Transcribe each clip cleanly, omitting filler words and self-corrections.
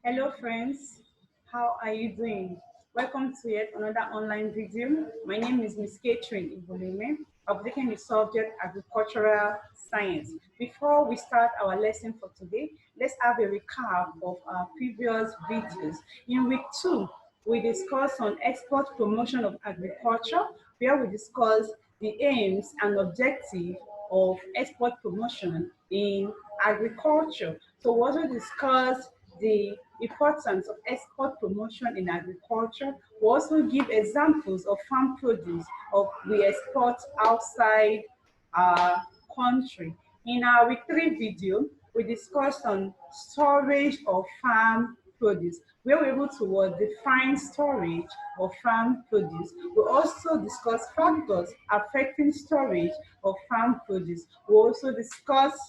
Hello friends, how are you doing? Welcome to yet another online video. My name is Miss Catherine Iboleme. I'll be taking the subject agricultural science. Before we start our lesson for today, let's have a recap of our previous videos. In week 2, we discussed on export promotion of agriculture, where we discussed the aims and objective of export promotion in agriculture. So we also discussed the importance of export promotion in agriculture. We also give examples of farm produce of we export outside our country. In our week 3 video, we discussed on storage of farm produce. We were able to define storage of farm produce. We also discussed factors affecting storage of farm produce. We also discussed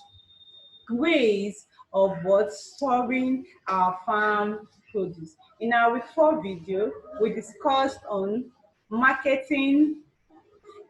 ways of storing our farm produce. In our week 4 video, we discussed on marketing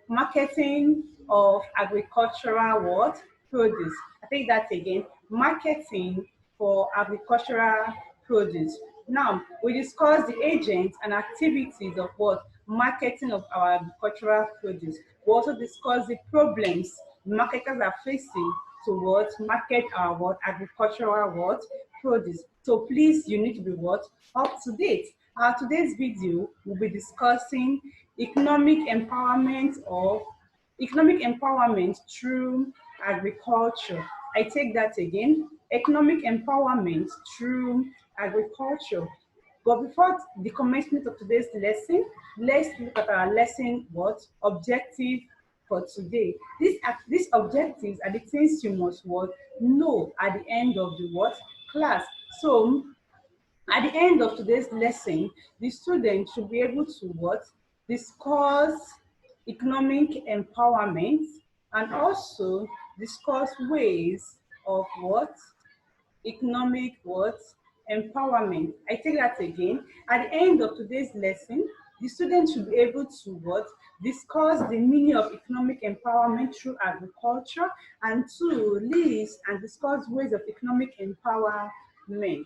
marketing of agricultural produce. I think that again, marketing for agricultural produce. Now, we discussed the agents and activities of marketing of our agricultural produce. We also discussed the problems marketers are facing to market our agricultural produce. So please, you need to be up to date. Today's video will be discussing economic empowerment of economic empowerment through agriculture. I take that again, economic empowerment through agriculture. But before the commencement of today's lesson, let's look at our lesson objective for today. These objectives are the things you must know at the end of the class. So at the end of today's lesson, the student should be able to discuss economic empowerment and also discuss ways of economic empowerment. I take that again. At the end of today's lesson, the student should be able to discuss the meaning of economic empowerment through agriculture, and to list and discuss ways of economic empowerment.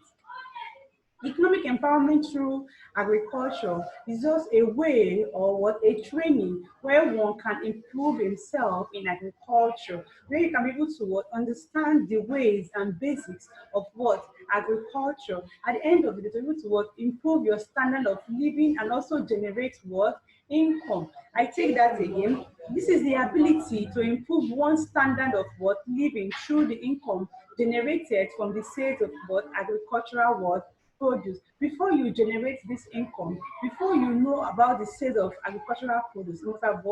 Economic empowerment through agriculture is just a way or a training where one can improve himself in agriculture, where you can be able to understand the ways and basics of agriculture. At the end of it, you're able to improve your standard of living and also generate income. I take that again. This is the ability to improve one's standard of living through the income generated from the sales of agricultural produce. Before you generate this income, before you know about the sales of agricultural produce, you must have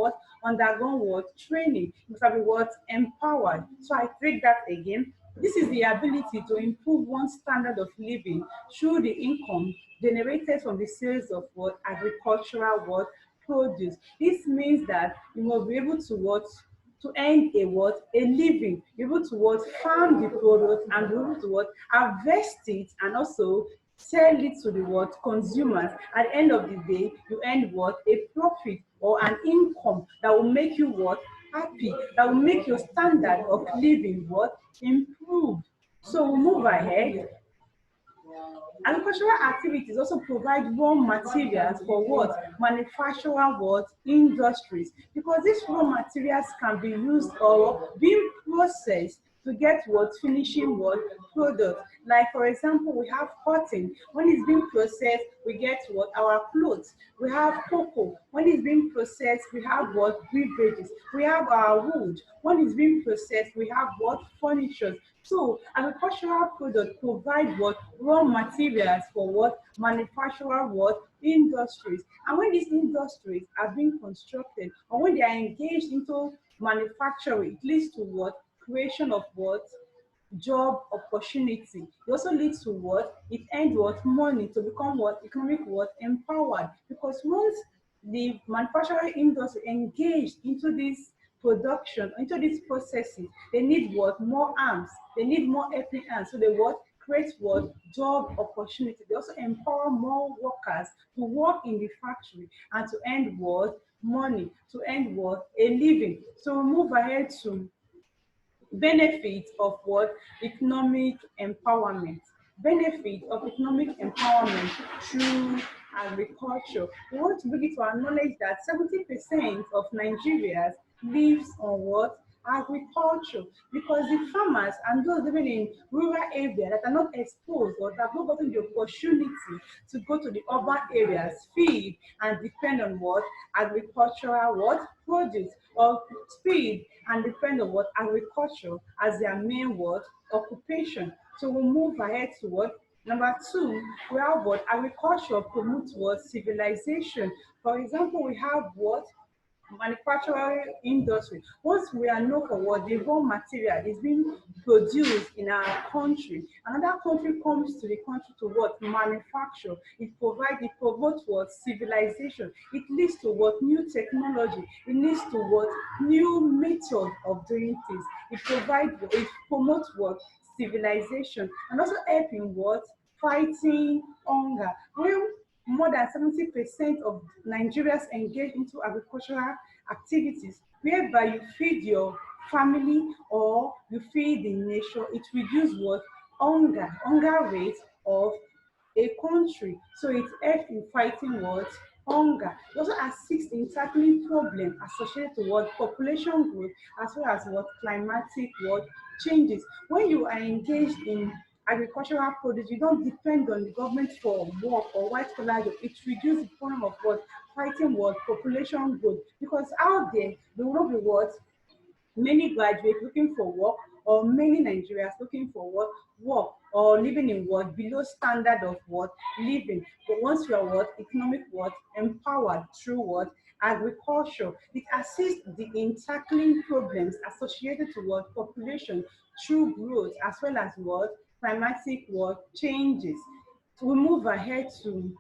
undergone training, you must have been empowered. So I take that again. This is the ability to improve one's standard of living through the income generated from the sales of agricultural produce. This means that you will be able to earn a living, be able to farm the product and be able to harvest it and also sell it to the consumers. At the end of the day, you earn a profit or an income that will make you happy, that will make your standard of living improved. So we'll move ahead. Agricultural activities also provide raw materials for manufacturing industries, because these raw materials can be used or being processed to get finishing product. Like for example, we have cotton. When it's being processed, we get our clothes. We have cocoa. When it's being processed, we have beverages. We have our wood. When it's being processed, we have furniture. So agricultural products provide raw materials for manufacturing industries. And when these industries are being constructed or when they are engaged into manufacturing, it leads to creation of job opportunity. It also leads to it earns money to become economic empowered, because once the manufacturing industry engaged into this production, into these processes, they need more arms, they need more helping hands. So they create job opportunity. They also empower more workers to work in the factory and to earn money, to earn a living. So we move ahead to benefits of economic empowerment. benefit of economic empowerment through agriculture. We want to bring it to our knowledge that 70% of Nigerians lives on what? Agriculture. Because the farmers and those living in rural areas that are not exposed or that have not gotten the opportunity to go to the urban areas, feed and depend on what? Agricultural what? Produce, or feed and depend on what? Agriculture as their main what? Occupation. So we'll move ahead to what? Number two, we have what? Agriculture promotes what? Civilization. For example, we have what? Manufacturing industry. Once we are known for what the raw material is being produced in our country, another country comes to the country to what? Manufacture. It promotes what? Civilization. It leads to what? New technology. It leads to what? New method of doing things. It promotes what? Civilization. And also help in what? Fighting hunger. When more than 70% of Nigerians engage into agricultural activities, whereby you feed your family or you feed the nation. It reduces what? Hunger rate of a country. So it helps in fighting what? Hunger. It also assists in tackling problems associated to what? Population growth, as well as what? Climatic what? Changes. When you are engaged in agricultural produce, you don't depend on the government for work or white collar job. It reduces the problem of what? Fighting what? Population growth. Because out there will not be what? Many graduates looking for work, or many Nigerians looking for work or living in what? Below standard of what? Living. But once you are what? Economic what? Empowered through what? Agriculture. It assists in tackling problems associated to what? Population through growth, as well as what? Climatic what? Changes. So we move ahead to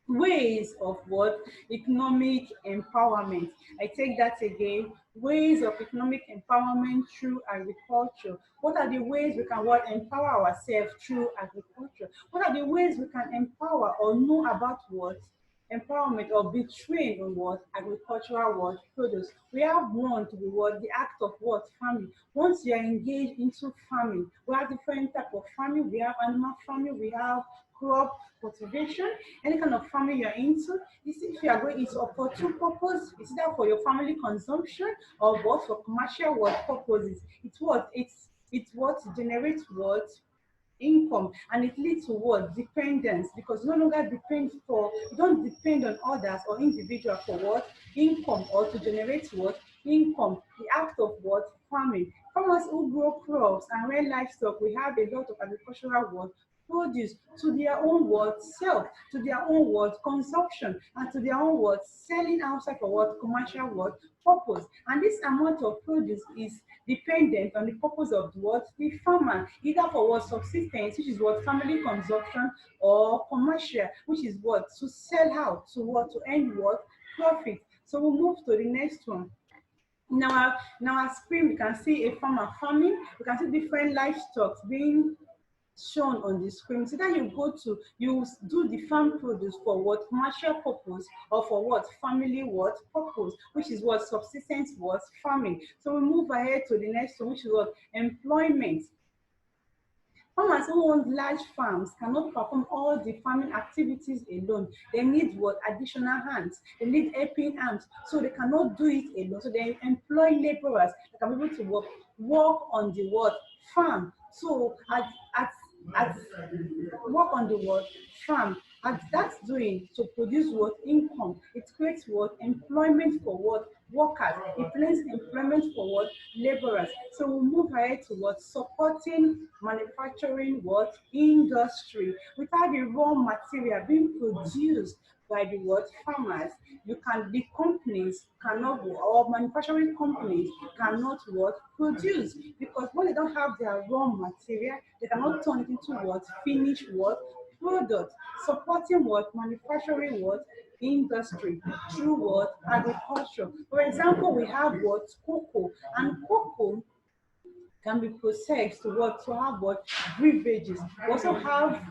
ways of what? Economic empowerment. I take that again. Ways of economic empowerment through agriculture. What are the ways we can what? Empower ourselves through agriculture? What are the ways we can empower or know about what? Empowerment, or be trained on what? Agricultural what? Produce. We have one to be what? The act of what? Farming. Once you are engaged into farming, we have different type of farming. We have animal farming, we have crop cultivation. Any kind of farming you're into, if you are going into for two purposes, it's either for your family consumption or both for commercial what? Purposes. It's what generates what? Income, and it leads to what? Dependence, because you no longer depend for you don't depend on others or individual for what? Income, or to generate what? Income. The act of what? Farming. Farmers who grow crops and rear livestock, we have a lot of agricultural what? Produce to their own what? Sell, to their own what? Consumption, and to their own what? Selling outside for what? Commercial what? Purpose. And this amount of produce is dependent on the purpose of what? The farmer, either for what? Subsistence, which is what? Family consumption, or commercial, which is what? To sell out, to what? To earn what? Profit. So we'll move to the next one. In our screen, we can see a farmer farming. We can see different livestock being shown on the screen. So that you do the farm produce for what? Commercial purpose, or for what? Family what? Purpose, which is what? Subsistence what? Farming. So we move ahead to the next one, which is what? Employment. Farmers who own large farms cannot perform all the farming activities alone. They need what? Additional hands. They need helping hands. So they cannot do it alone. So they employ laborers that can be able to work on the what? Farm. So at work on the what? Farm. As that's doing to produce what? Income. It creates what? Employment for what? Workers. It creates employment for what? Laborers. So we move ahead to what? Supporting manufacturing what? Industry. Without the raw material being produced by the what? Farmers, the companies cannot or manufacturing companies cannot what? Produce, because when they don't have their raw material, they cannot turn it into what? Finished what? Product. Supporting what? Manufacturing what? Industry through what? Agriculture. For example, we have what? Cocoa. And cocoa can be processed to what? To have what? Breverages. We also have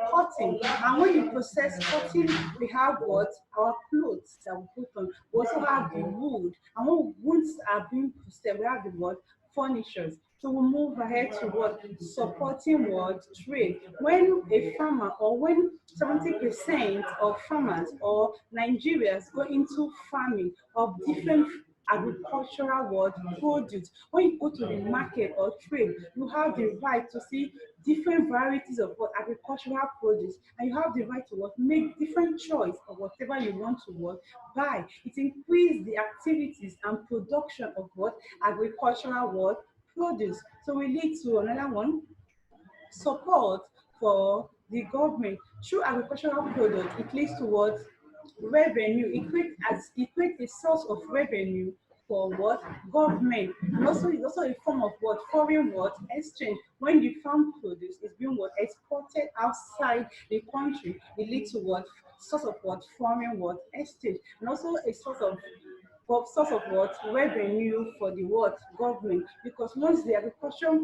cotton. And when you process cotton, we have what? Our clothes that we put on. We also have the wood. And when woods are being processed, we have the what? Furnitures. So we move ahead to what? Supporting what? Trade. When a farmer or when 70% of farmers or Nigerians go into farming of different agricultural what produce. When you go to the market or trade, you have the right to see different varieties of what agricultural produce, and you have the right to what make different choice of whatever you want to what buy. It increase the activities and production of what agricultural what produce. So we lead to another one, support for the government through agricultural products. It leads towards revenue. It creates a source of revenue for what government, and also it's also a form of what foreign what exchange. When the farm produce is being what exported outside the country, it leads to what source of what foreign what exchange, and also a source of what revenue for the what government, because once the agriculture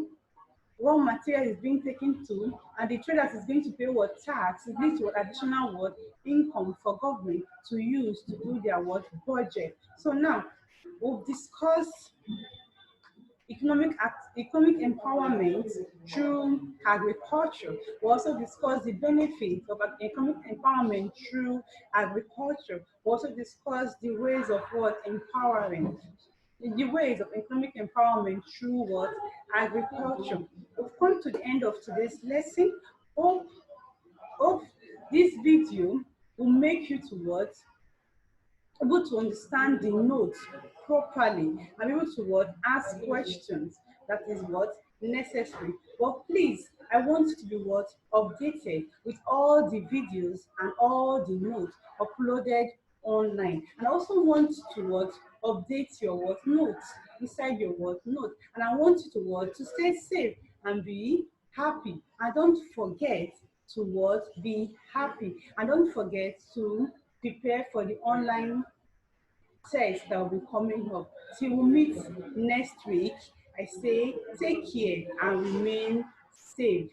raw material is being taken to, and the traders is going to pay what tax, it leads to additional what income for government to use to do their what budget. So now we've discussed economic empowerment through agriculture. We also discuss the benefits of economic empowerment through agriculture. We also discuss the ways of what empowering, the ways of economic empowerment through what agriculture. We've come to the end of today's lesson. Hope, hope this video will make you to what able to understand the notes properly and be able to what ask questions. That is what necessary. But please, I want to be what updated with all the videos and all the notes uploaded online. And I also want to what update your what notes inside your what note. And I want you to what to stay safe and be happy. And don't forget to what be happy. And don't forget to prepare for the online test that will be coming up. Till we meet next week, I say take care and remain safe.